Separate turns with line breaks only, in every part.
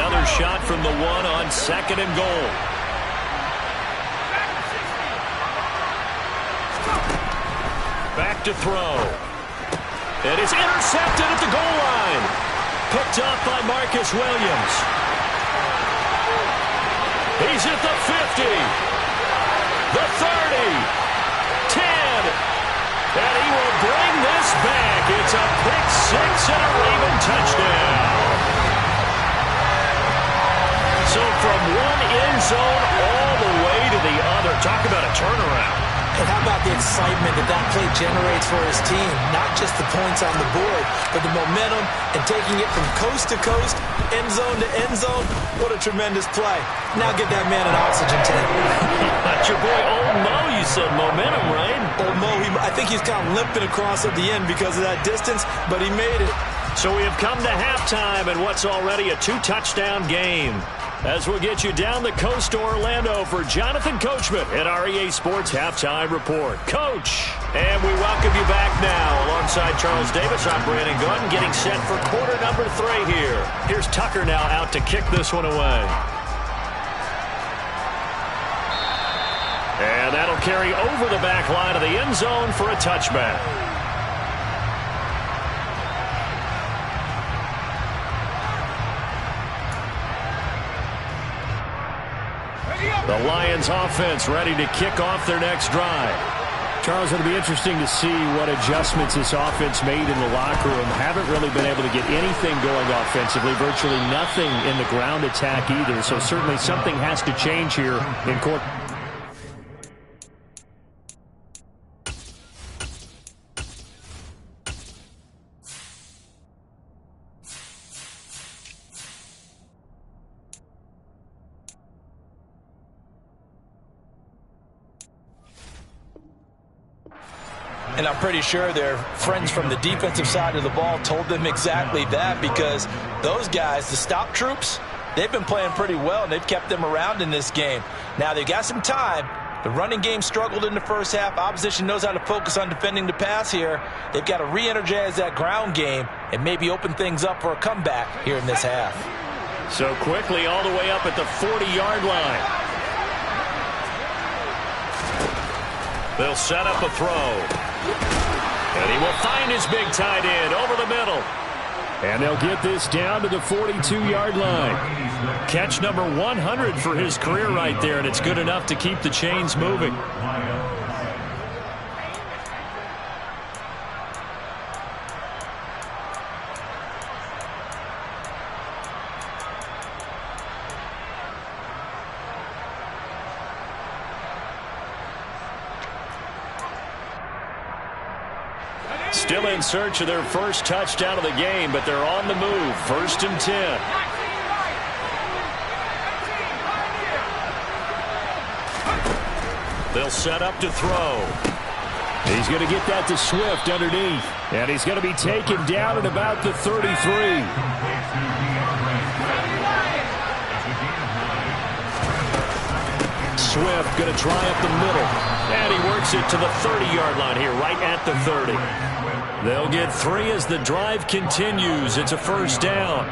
Another shot from the one on 2nd and goal. Back to throw. It is intercepted at the goal line. Picked up by Marcus Williams. He's at the 50. The 30. 10. And he will bring this back. It's a pick six and a Raven touchdown. So from one end zone all the way to the other. Talk about a turnaround.
And how about the excitement that play generates for his team? Not just the points on the board, but the momentum and taking it from coast to coast, end zone to end zone. What a tremendous play. Now get that man an oxygen tank.
That's your boy Old Mo, you said momentum, right?
Old Mo, I think he's kind of limping across at the end because of that distance, but he made it.
So we have come to halftime in what's already a 2-touchdown game. As we'll get you down the coast to Orlando for Jonathan Coachman at our EA Sports Halftime Report. Coach, and we welcome you back now. Alongside Charles Davis, I'm Brandon Gunn, getting set for quarter number 3 here. Here's Tucker now out to kick this one away. And that'll carry over the back line of the end zone for a touchback. The Lions offense ready to kick off their next drive.
Charles, it'll be interesting to see what adjustments this offense made in the locker room. Haven't really been able to get anything going offensively, virtually nothing in the ground attack either. So certainly something has to change here in court.
And I'm pretty sure their friends from the defensive side of the ball told them exactly that, because those guys, the stop troops, they've been playing pretty well, and they've kept them around in this game. Now, they've got some time. The running game struggled in the first half. Opposition knows how to focus on defending the pass here. They've got to re-energize that ground game and maybe open things up for a comeback here in this half.
So quickly all the way up at the 40-yard line. They'll set up a throw. And he will find his big tight end over the middle.
And they'll get this down to the 42-yard line.
Catch number 100 for his career right there, and it's good enough to keep the chains moving. Still in search of their first touchdown of the game, but they're on the move. 1st and 10. They'll set up to throw.
He's going to get that to Swift underneath. And he's going to be taken down at about the 33.
Swift going to try up the middle. And he works it to the 30-yard line here, right at the 30. They'll get 3 as the drive continues. It's a 1st down.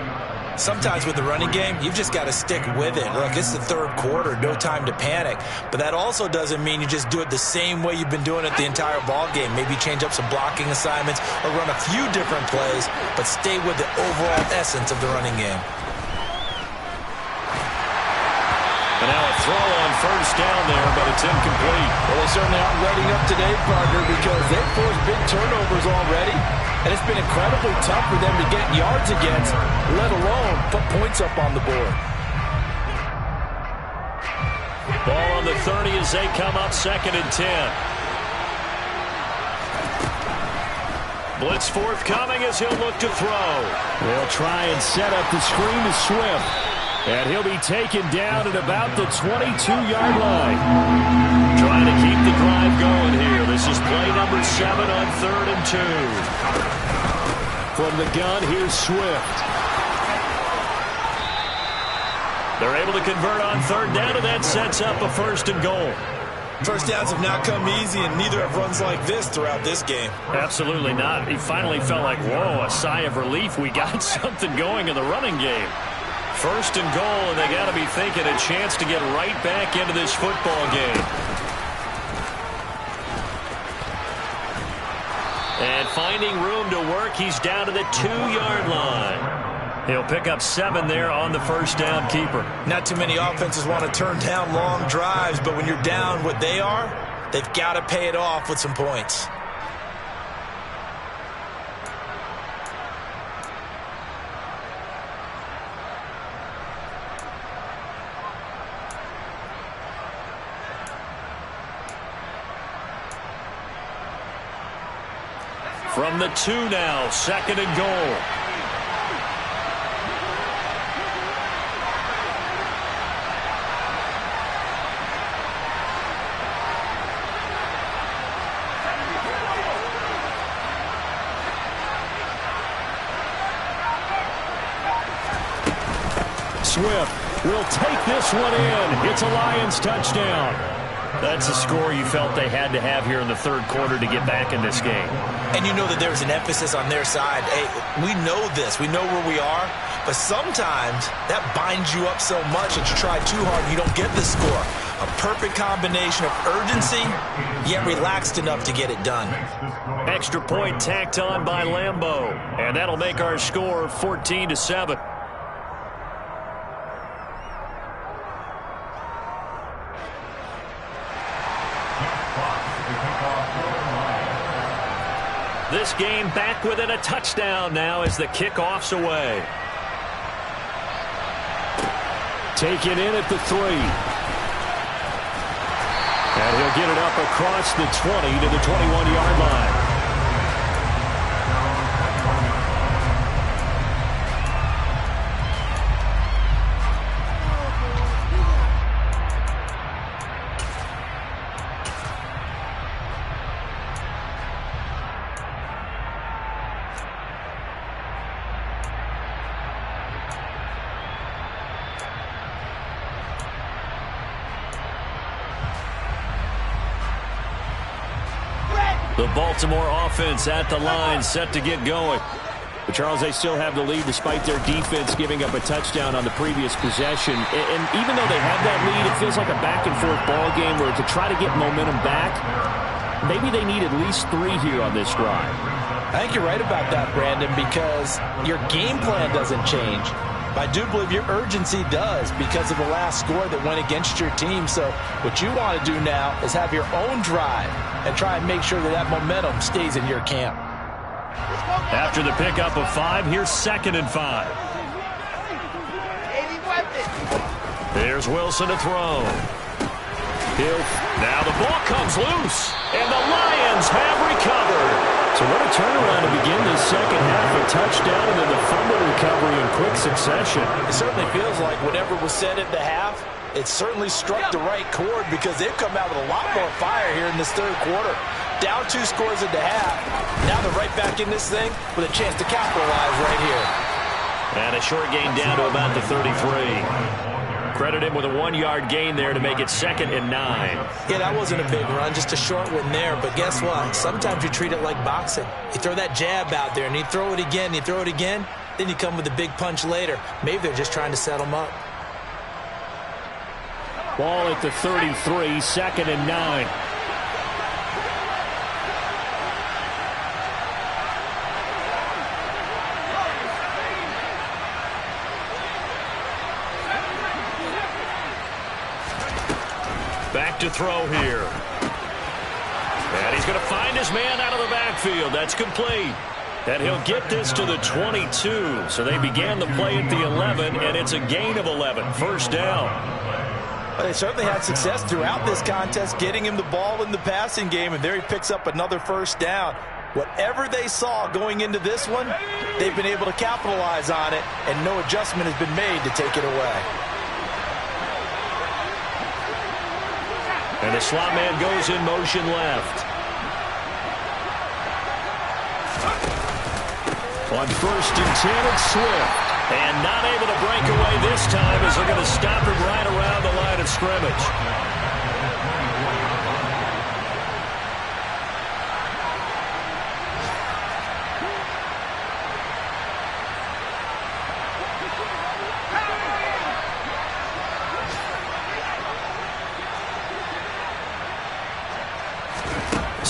Sometimes with the running game, you've just got to stick with it. Look, it's the 3rd quarter, no time to panic. But that also doesn't mean you just do it the same way you've been doing it the entire ball game. Maybe change up some blocking assignments or run a few different plays, but stay with the overall essence of the running game.
And now a throw on 1st down there, but it's incomplete.
Well, they certainly aren't letting up today, partner, because they've forced big turnovers already. And it's been incredibly tough for them to get yards against, let alone put points up on the board.
Ball on the 30 as they come up 2nd and 10. Blitz forthcoming as he'll look to throw.
They'll try and set up the screen to Swift. And he'll be taken down at about the 22-yard line.
Trying to keep the drive going here. This is play number 7 on 3rd and 2.
From the gun, here's Swift.
They're able to convert on 3rd down, and that sets up a 1st and goal.
First downs have not come easy, and neither have runs like this throughout this game.
Absolutely not. He finally felt like, whoa, a sigh of relief. We got something going in the running game. First and goal, and they got to be thinking a chance to get right back into this football game. And finding room to work, he's down to the 2-yard line. He'll pick up 7 there on the first down keeper.
Not too many offenses want to turn down long drives, but when you're down what they are, they've got to pay it off with some points.
From the 2 now, second and goal. Swift will take this one in. It's a Lions touchdown. That's a score you felt they had to have here in the third quarter to get back in this game.
And you know that there's an emphasis on their side. Hey, we know this. We know where we are. But sometimes that binds you up so much that you try too hard and you don't get the score. A perfect combination of urgency, yet relaxed enough to get it done.
Extra point tacked on by Lambeau. And that'll make our score 14-7. This game back within a touchdown now as the kickoff's away. Taken in at the 3. And he'll get it up across the 20 to the 21-yard line. The Baltimore offense at the line, set to get going. But Charles, they still have the lead despite their defense giving up a touchdown on the previous possession. And even though they have that lead, it feels like a back-and-forth ball game where to try to get momentum back, maybe they need at least 3 here on this drive.
I think you're right about that, Brandon, because your game plan doesn't change. But I do believe your urgency does because of the last score that went against your team. So what you want to do now is have your own drive and try and make sure that that momentum stays in your camp.
After the pickup of 5, here's second and 5. There's Wilson to throw. Now the ball comes loose, and the Lions have recovered. So what a turnaround to begin this second half. A touchdown and then the fumble recovery in quick succession.
It certainly feels like whatever was said at the half, it certainly struck the right chord because they've come out with a lot more fire here in this third quarter. Down 2 scores at the half. Now they're right back in this thing with a chance to capitalize right here.
And a short gain down to about the 33. Credit him with a 1-yard gain there to make it second and 9.
Yeah, that wasn't a big run, just a short one there. But guess what? Sometimes you treat it like boxing. You throw that jab out there, and you throw it again, you throw it again, then you come with a big punch later. Maybe they're just trying to set them up.
Ball at the 33, second and 9. Back to throw here. And he's going to find his man out of the backfield. That's complete. And he'll get this to the 22. So they began the play at the 11, and it's a gain of 11. First down.
Well, they certainly had success throughout this contest, getting him the ball in the passing game, and there he picks up another first down. Whatever they saw going into this one, they've been able to capitalize on it, and no adjustment has been made to take it away.
And the slot man goes in motion left. On first and 10, it's Swift. And not able to break away this time as they're going to stop him right around the line of scrimmage.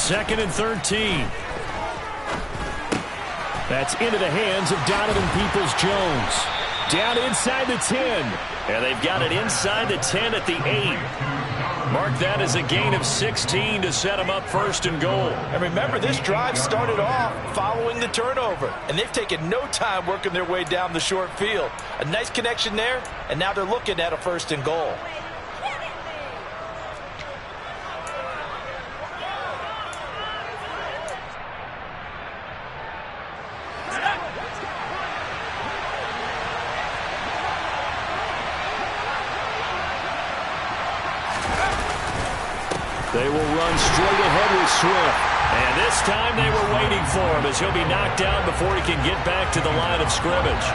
2nd and 13. That's into the hands of Donovan Peoples-Jones. Down inside the 10.
And they've got it inside the 10 at the 8. Mark that as a gain of 16 to set them up 1st and goal.
And remember, this drive started off following the turnover. And they've taken no time working their way down the short field. A nice connection there, and now they're looking at a 1st and goal.
They will run straight ahead with Swift. And this time they were waiting for him as he'll be knocked down before he can get back to the line of scrimmage.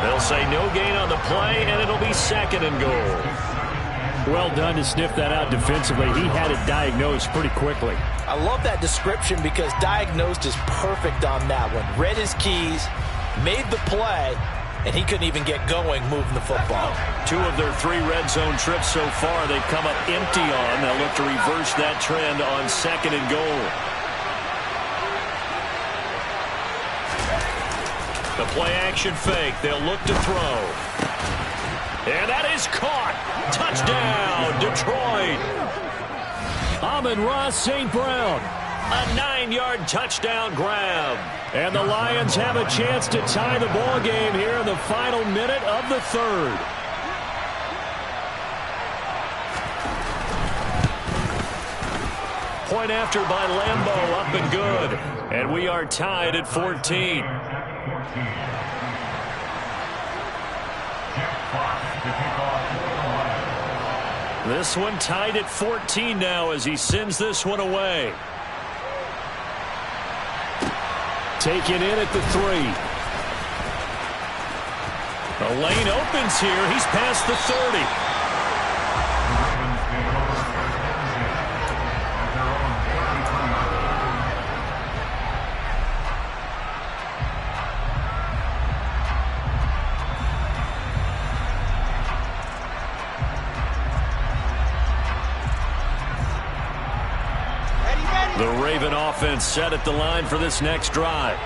They'll say no gain on the play, and it'll be 2nd and goal.
Well done to sniff that out defensively. He had it diagnosed pretty quickly.
I love that description because diagnosed is perfect on that one. Read his keys, made the play, and he couldn't even get going moving the football.
2 of their 3 red zone trips so far they've come up empty on. They'll look to reverse that trend on 2nd and goal. The play action fake. They'll look to throw. And that is caught. Touchdown, Detroit.
Amon-Ra St. Brown.
A 9-yard touchdown grab.
And the Lions have a chance to tie the ball game here in the final minute of the 3rd.
Point after by Lambeau, up and good. And we are tied at 14. This one tied at 14 now as he sends this one away.
Taken in at the 3.
The lane opens here. He's past the 30. The Raven offense set at the line for this next drive.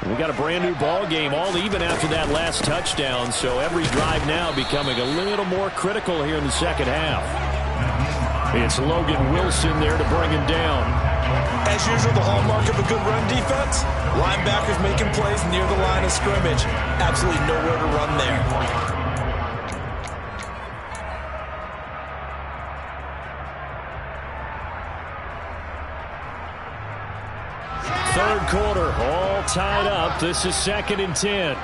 We got a brand new ball game, all even after that last touchdown, so every drive now becoming a little more critical here in the 2nd half. It's Logan Wilson there to bring him down.
As usual, the hallmark of a good run defense, linebackers making plays near the line of scrimmage. Absolutely nowhere to run there.
3rd quarter, all tied up. This is 2nd and 10.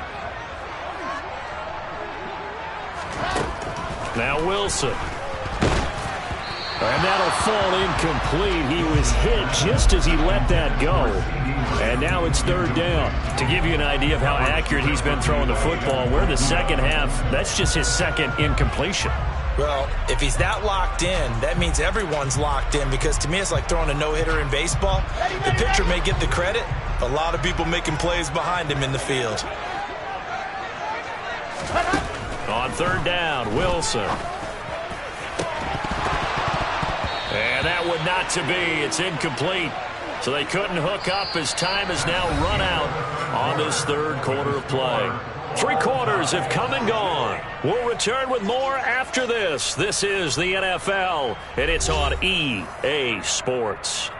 Now Wilson.
And that'll fall incomplete. He was hit just as he let that go. And now it's 3rd down.
To give you an idea of how accurate he's been throwing the football, we're the 2nd half. That's just his 2nd incompletion.
Well, if he's that locked in, that means everyone's locked in, because to me it's like throwing a no-hitter in baseball. The pitcher may get the credit, a lot of people making plays behind him in the field.
On 3rd down, Wilson. And that would not to be. It's incomplete. So they couldn't hook up as time has now run out on this 3rd quarter of play. 3 quarters have come and gone. We'll return with more after this. This is the NFL, and it's on EA Sports.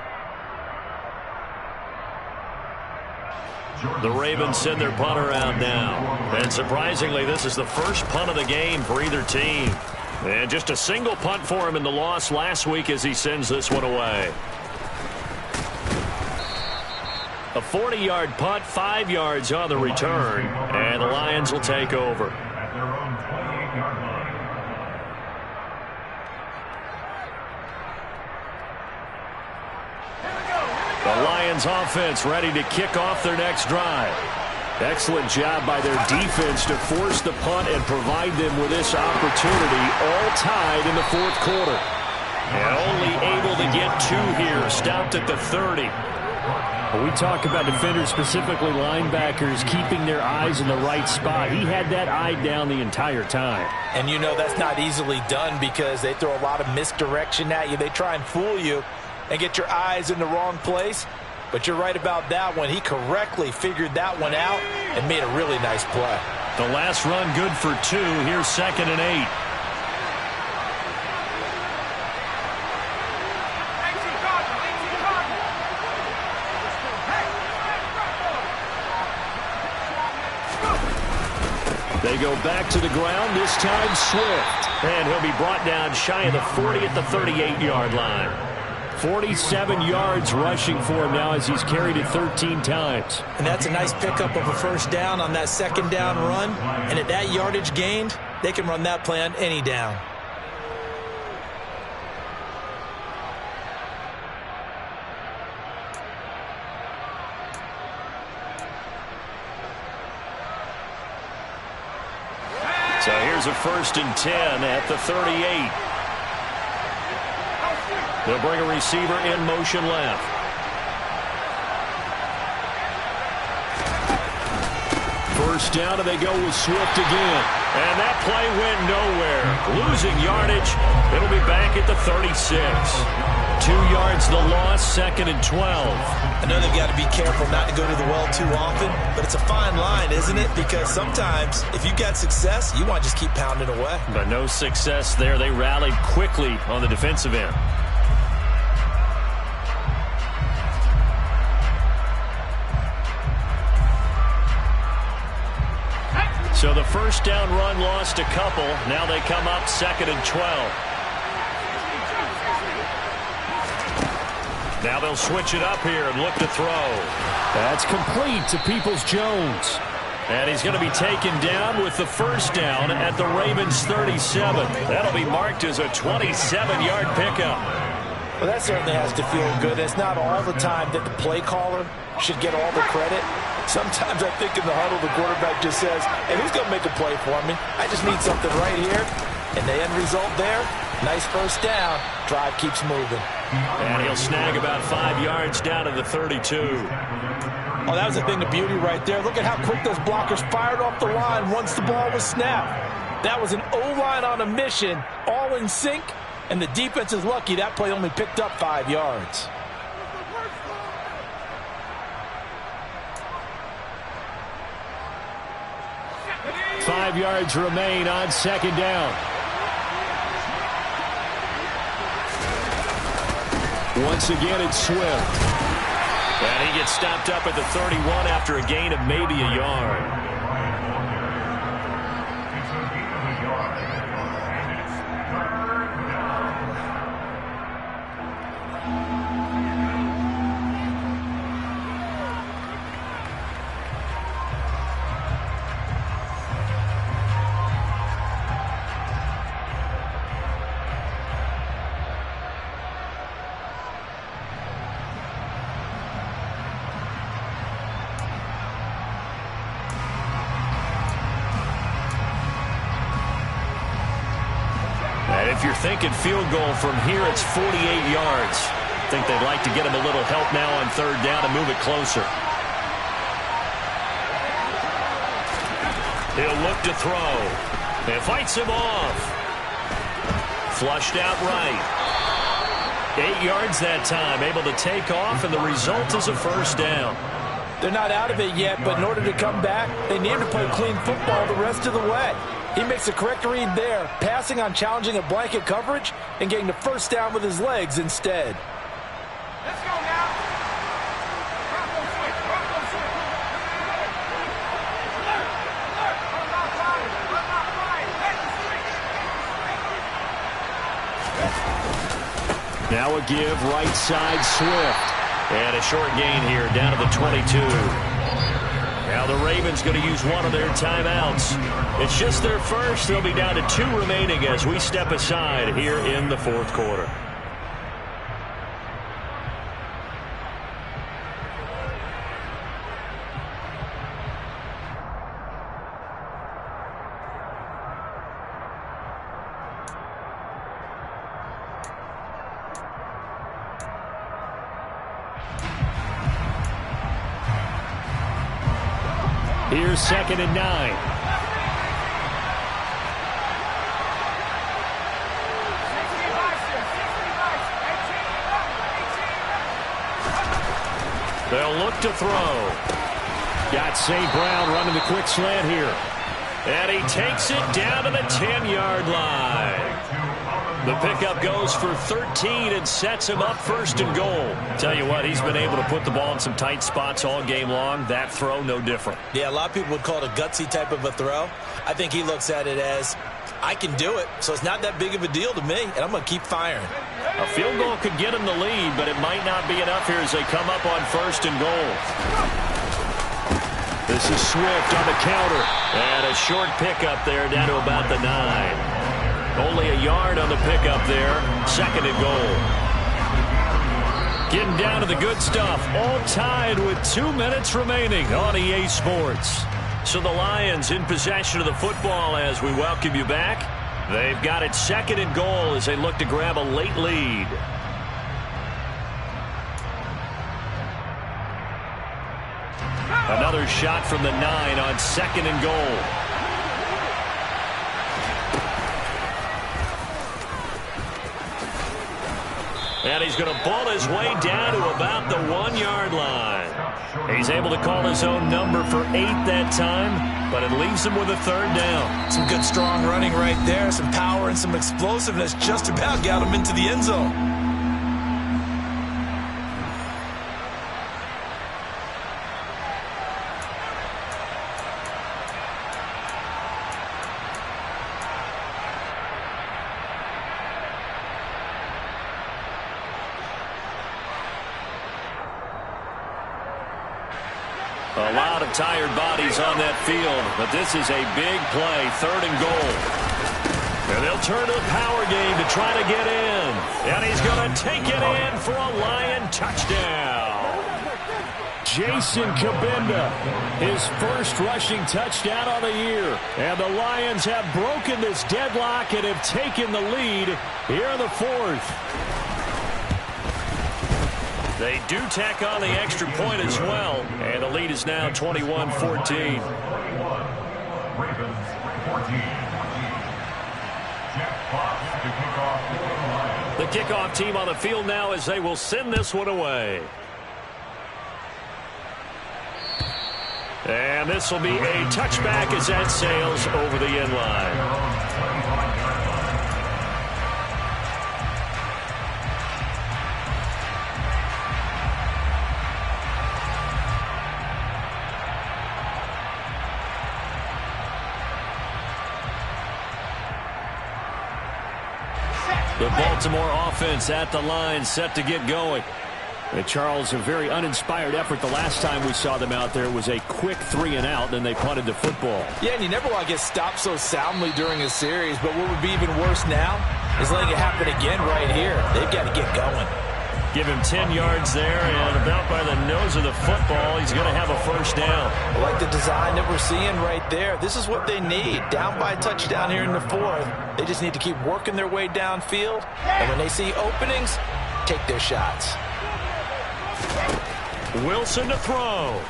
The Ravens send their punter out now. And surprisingly, this is the first punt of the game for either team. And just a single punt for him in the loss last week as he sends this one away. A 40-yard punt, 5 yards on the return, and the Lions will take over. The Lions offense ready to kick off their next drive. Excellent job by their defense to force the punt and provide them with this opportunity, all tied in the 4th quarter. And only able to get 2 here, stopped at the 30.
We talk about defenders, specifically linebackers, keeping their eyes in the right spot. He had that eye down the entire time.
And you know that's not easily done because they throw a lot of misdirection at you. They try and fool you. and get your eyes in the wrong place. But you're right about that one. He correctly figured that one out and made a really nice play.
The last run good for 2. Here's 2nd and 8. They go back to the ground, this time Swift. And he'll be brought down shy of the 40 at the 38-yard line. 47 yards rushing for him now as he's carried it 13 times.
And that's a nice pickup of a first down on that second down run. And at that yardage gained, they can run that play on any down.
So here's a 1st and 10 at the 38. They'll bring a receiver in motion left. First down, and they go with Swift again. And that play went nowhere. Losing yardage. It'll be back at the 36. 2 yards the loss, 2nd and 12.
I know they've got to be careful not to go to the well too often, but it's a fine line, isn't it? Because sometimes, if you've got success, you want to just keep pounding away.
But no success there. They rallied quickly on the defensive end. So the first down run lost a couple. Now they come up 2nd and 12. Now they'll switch it up here and look to throw.
That's complete to Peoples-Jones.
And he's going to be taken down with the first down at the Ravens 37. That'll be marked as a 27-yard pickup.
Well, that certainly has to feel good. It's not all the time that the play caller should get all the credit. Sometimes I think in the huddle, the quarterback just says, hey, who's going to make a play for me? I just need something right here. And the end result there, nice first down. Drive keeps moving.
And he'll snag about 5 yards down to the 32.
Oh, that was a thing of beauty right there. Look at how quick those blockers fired off the line once the ball was snapped. That was an O-line on a mission, all in sync, and the defense is lucky that play only picked up 5 yards.
Five yards remain on second down. Once again, it's Swift.
And he gets stopped up at the 31 after a gain of maybe a yard. If you're thinking field goal from here, it's 48 yards. I think they'd like to get him a little help now on third down and move it closer. He'll look to throw. It fights him off. Flushed out right. 8 yards that time, able to take off, and the result is a first down.
They're not out of it yet, but in order to come back, they need to play clean football the rest of the way. He makes the correct read there, passing on challenging a blanket coverage and getting the first down with his legs instead. Let's go now.
Now a give right side Swift.
And a short gain here down to the 22. Now the Ravens going to use one of their timeouts. It's just their first. They'll be down to 2 remaining as we step aside here in the fourth quarter.
Here's 2nd and 9.
They'll look to throw.
Got St. Brown running the quick slant here.
And he takes it down to the 10-yard line. The pickup goes for 13 and sets him up first and goal. Tell you what, he's been able to put the ball in some tight spots all game long. That throw, no different.
Yeah, a lot of people would call it a gutsy type of a throw. I think he looks at it as, I can do it, so it's not that big of a deal to me, and I'm going to keep firing.
A field goal could get him the lead, but it might not be enough here as they come up on first and goal. This is Swift on the counter. And a short pickup there down to about the 9. Only a yard on the pickup there. Second and goal. Getting down to the good stuff. All tied with 2 minutes remaining on EA Sports. So the Lions in possession of the football as we welcome you back. They've got it second and goal as they look to grab a late lead. Another shot from the 9 on second and goal. And he's going to ball his way down to about the 1-yard line. He's able to call his own number for 8 that time, but it leaves him with a third down.
Some good strong running right there, some power and some explosiveness just about got him into the end zone.
A lot of tired bodies on that field, but this is a big play, third and goal. And they'll turn to the power game to try to get in. And he's going to take it in for a Lion touchdown.
Jason Kabinda, his first rushing touchdown on the year. And the Lions have broken this deadlock and have taken the lead here in the fourth.
They do tack on the extra point as well. And the lead is now 21-14. The kickoff team on the field now as they will send this one away. And this will be a touchback as that sails over the end line. The Baltimore offense at the line, set to get going.
And Charles, a very uninspired effort. The last time we saw them out there was a quick 3 and out, then they punted the football.
Yeah, and you never want to get stopped so soundly during a series, but what would be even worse now is letting it happen again right here. They've got to get going.
Give him 10 yards there, and about by the nose of the football, he's going to have a first down.
I like the design that we're seeing right there. This is what they need. Down by a touchdown here in the fourth. They just need to keep working their way downfield, and when they see openings, take their shots.
Wilson to throw.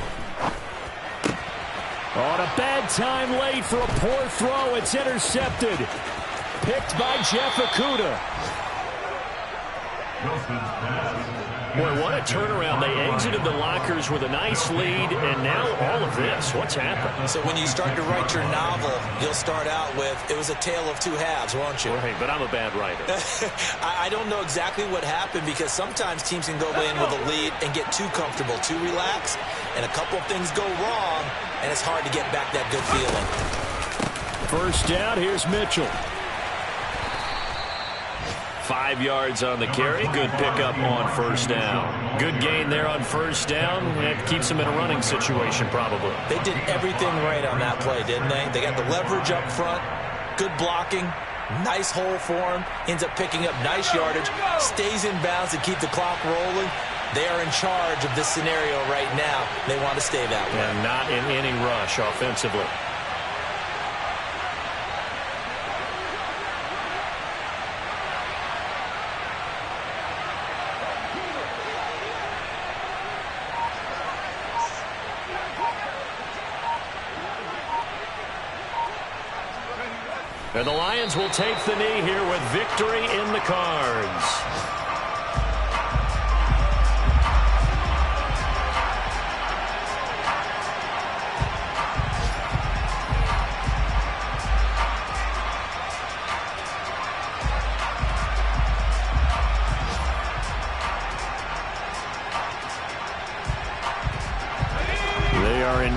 On a bad time late for a poor throw. It's intercepted. Picked by Jeff Okudah.
Boy, what a turnaround. They exited the lockers with a nice lead, and now all of this. What's happened?
So when you start to write your novel, you'll start out with, it was a tale of two halves, won't you?
Right, but I'm a bad writer.
I don't know exactly what happened, because sometimes teams can go in with a lead and get too comfortable, too relaxed, and a couple of things go wrong, and it's hard to get back that good feeling.
First down, here's Mitchell.
5 yards on the carry. Good pickup on first down. Good gain there on first down. It keeps them in a running situation, probably.
They did everything right on that play, didn't they? They got the leverage up front, good blocking, nice hole for him, ends up picking up nice yardage, stays in bounds to keep the clock rolling. They are in charge of this scenario right now. They want to stay that way.
And not in any rush offensively. And the Lions will take the knee here with victory in the cards.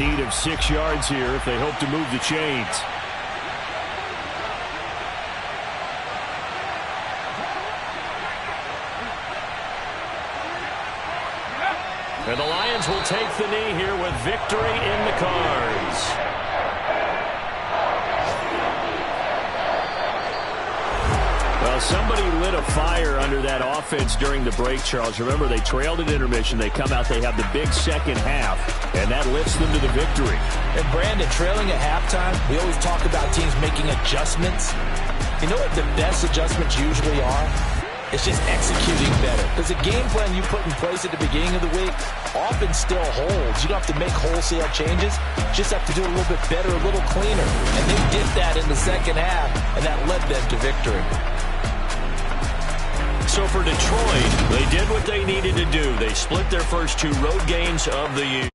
need of 6 yards here if they hope to move the chains. And the Lions will take the knee here with victory in the cards. Well, somebody lit a fire under that offense during the break, Charles. Remember, they trailed at intermission. They come out, they have the big second half, and that lifts them to the victory.
And, Brandon, trailing at halftime, we always talk about teams making adjustments. You know what the best adjustments usually are? It's just executing better. Because the game plan you put in place at the beginning of the week often still holds. You don't have to make wholesale changes. You just have to do it a little bit better, a little cleaner. And they did that in the second half, and that led them to victory. So for Detroit, they did what they needed to do. They split their first 2 road games of the year.